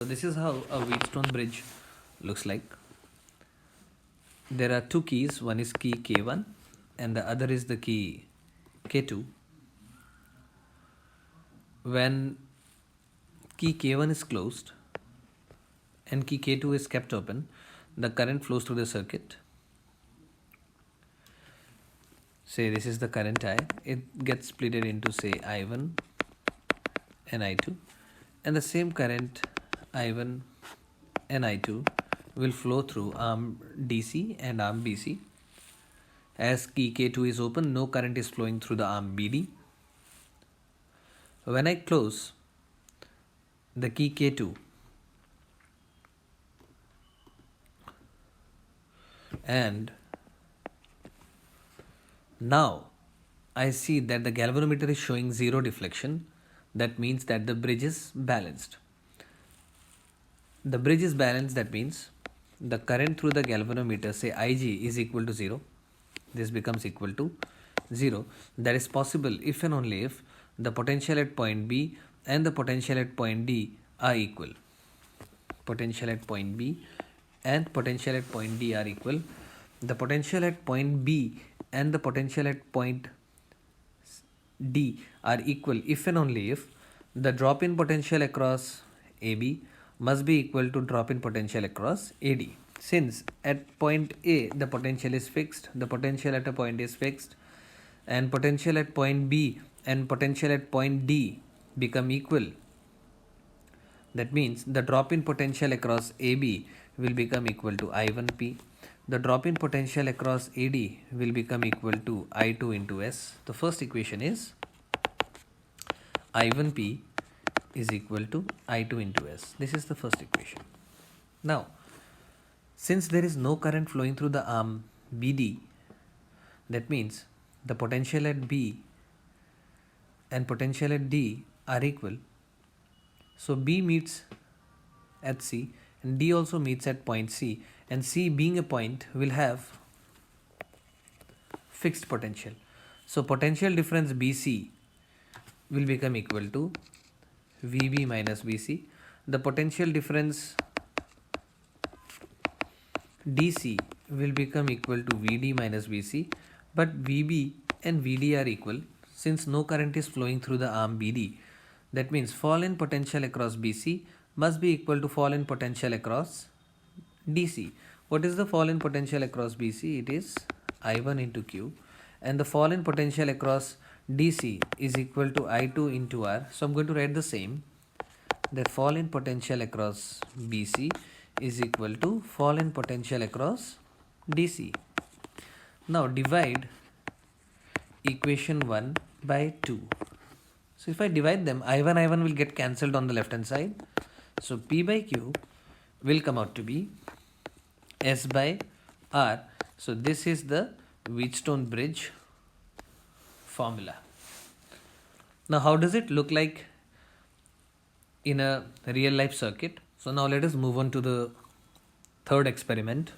So this is how a Wheatstone bridge looks like. There are two keys, one is key K1 and the other is the key K2. When key K1 is closed and key K2 is kept open, the current flows through the circuit. Say this is the current I, it gets split into say I1 and I2, and the same current I1 and I2 will flow through arm DC and arm BC. As key K2 is open, no current is flowing through the arm BD. When I close the key K2 and now I see that the galvanometer is showing zero deflection. That means that the bridge is balanced. The bridge is balanced, that means the current through the galvanometer, say Ig, is equal to 0. This becomes equal to 0. That is possible if and only if the potential at point B and the potential at point D are equal. Potential at point B and potential at point D are equal. The potential at point B and the potential at point D are equal if and only if the drop in potential across AB must be equal to drop in potential across AD. Since at point A the potential is fixed, the potential at a point is fixed, and potential at point B and potential at point D become equal, that means the drop in potential across AB will become equal to I1P. The drop in potential across AD will become equal to I2 into S. The first equation is I1P is equal to I2 into S. This is the first equation. Now, since there is no current flowing through the arm BD, that means the potential at B and potential at D are equal. So B meets at C and D also meets at point C, and C being a point will have fixed potential. So potential difference BC will become equal to VB minus BC. The potential difference DC will become equal to VD minus VC, but VB and VD are equal since no current is flowing through the arm BD. That means fall in potential across BC must be equal to fall in potential across DC. What is the fall in potential across BC? It is I1 into Q, and the fall in potential across DC is equal to I2 into R. So I'm going to write the same, that fall in potential across BC is equal to fall in potential across DC. Now divide equation 1 by 2. So if I divide them, I1 will get cancelled on the left hand side. So P by Q will come out to be S by R. So this is the Wheatstone bridge formula. Now how does it look like in a real life circuit? So now let us move on to the third experiment,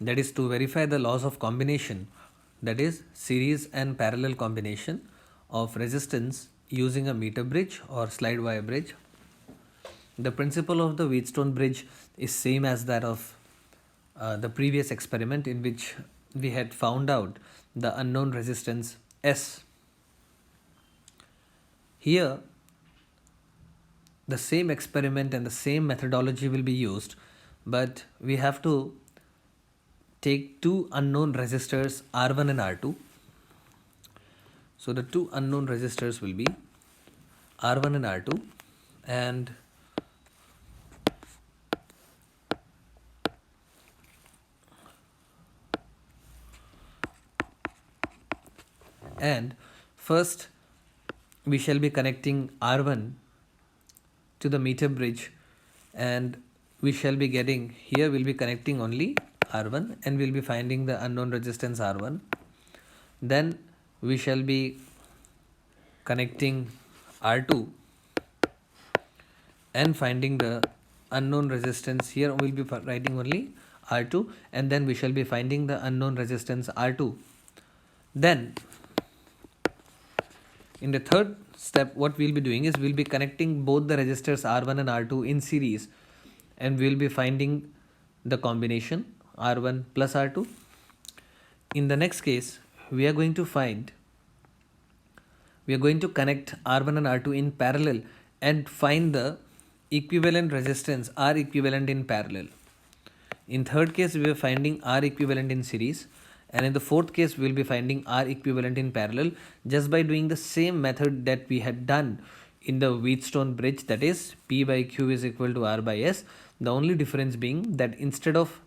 that is to verify the laws of combination, that is series and parallel combination of resistance using a meter bridge or slide wire bridge. The principle of the Wheatstone bridge is same as that of the previous experiment, in which we had found out the unknown resistance S. Here the same experiment and the same methodology will be used, but we have to take two unknown resistors R1 and R2. So the two unknown resistors will be R1 and R2, and first we shall be connecting R1 to the meter bridge, and we shall be getting, here we'll be connecting only R1 and we'll be finding the unknown resistance R1. Then we shall be connecting R2 and finding the unknown resistance. Here we'll be writing only R2, and then we shall be finding the unknown resistance R2. Then In the third step, what we'll be doing is we'll be connecting both the resistors R1 and R2 in series, and we'll be finding the combination R1 plus R2. In the next case, we are going to connect R1 and R2 in parallel and find the equivalent resistance R equivalent in parallel. In third case, we are finding R equivalent in series, and in the fourth case, we will be finding R equivalent in parallel just by doing the same method that we had done in the Wheatstone bridge, that is P by Q is equal to R by S. The only difference being that instead of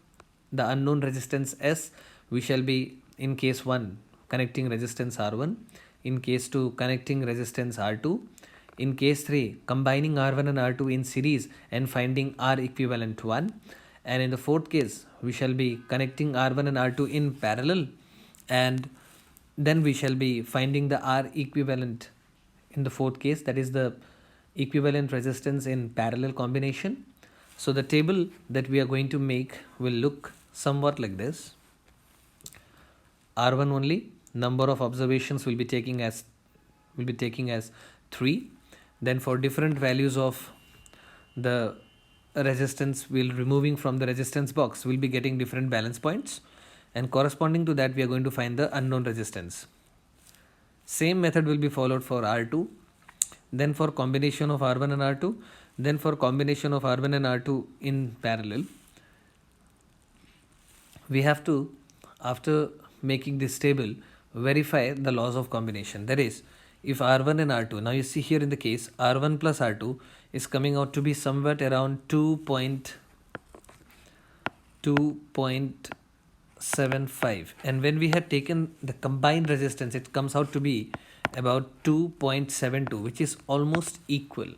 the unknown resistance S, we shall be, in case 1, connecting resistance R1, in case 2, connecting resistance R2, in case 3, combining R1 and R2 in series and finding R equivalent 1, and in the fourth case, we shall be connecting R1 and R2 in parallel, and then we shall be finding the R equivalent in the fourth case, that is the equivalent resistance in parallel combination. So the table that we are going to make will look somewhat like this. R1 only, number of observations will be taking as 3. Then for different values of the resistance, we'll removing from the resistance box, we'll be getting different balance points, and corresponding to that we are going to find the unknown resistance. Same method will be followed for R2, then for combination of R1 and R2, then for combination of R1 and R2 in parallel. We have to, after making this table, verify the laws of combination. That is, if R1 and R2, now you see here in the case R1 plus R2 is coming out to be somewhat around 2.75, and when we had taken the combined resistance, it comes out to be about 2.72, which is almost equal.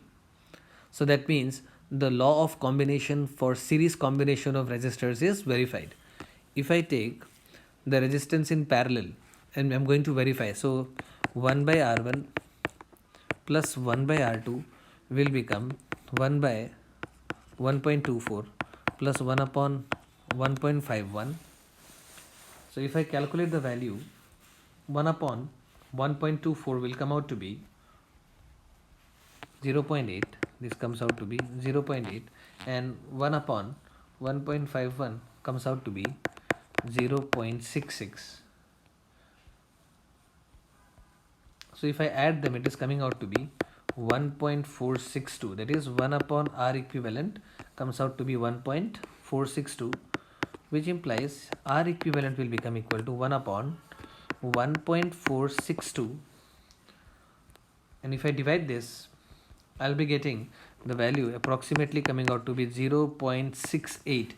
So that means the law of combination for series combination of resistors is verified. If I take the resistance in parallel and I'm going to verify, so 1 by R1 plus 1 by R2 will become 1 by 1.24 plus 1 upon 1.51. So if I calculate the value, 1 upon 1.24 will come out to be 0.8. This comes out to be 0.8, and 1 upon 1.51 comes out to be 0.66. So if I add them, it is coming out to be 1.462. That is 1 upon R equivalent comes out to be 1.462, which implies R equivalent will become equal to 1 upon 1.462. And if I divide this, I'll be getting the value approximately coming out to be 0.68,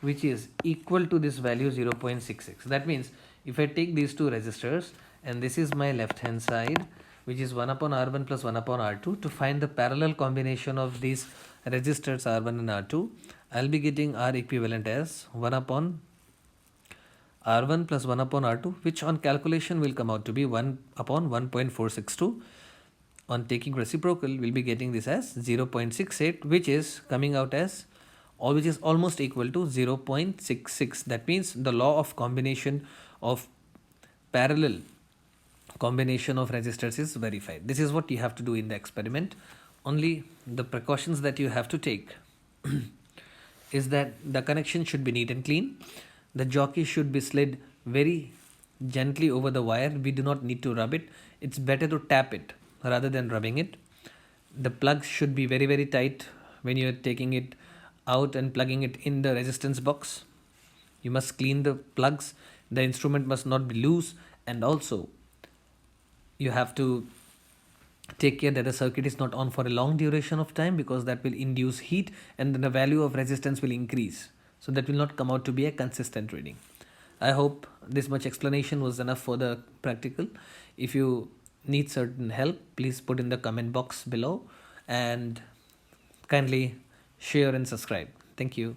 which is equal to this value 0.66. That means if I take these two resistors, and this is my left hand side, which is 1 upon R1 plus 1 upon R2, to find the parallel combination of these resistors R1 and R2, I'll be getting R equivalent as 1 upon R1 plus 1 upon R2, which on calculation will come out to be 1 upon 1.462. On taking reciprocal, we'll be getting this as 0.68, which is coming out as, or which is almost equal to 0.66. That means the law of combination of parallel combination of resistors is verified. This is what you have to do in the experiment. Only the precautions that you have to take is that the connection should be neat and clean. The jockey should be slid very gently over the wire. We do not need to rub it. It's better to tap it rather than rubbing it. The plugs should be very, very tight when you're taking it out and plugging it in the resistance box. You must clean the plugs. The instrument must not be loose, and also you have to take care that the circuit is not on for a long duration of time, because that will induce heat and then the value of resistance will increase. So that will not come out to be a consistent reading. I hope this much explanation was enough for the practical. If you need certain help, please put in the comment box below, and kindly share and subscribe. Thank you.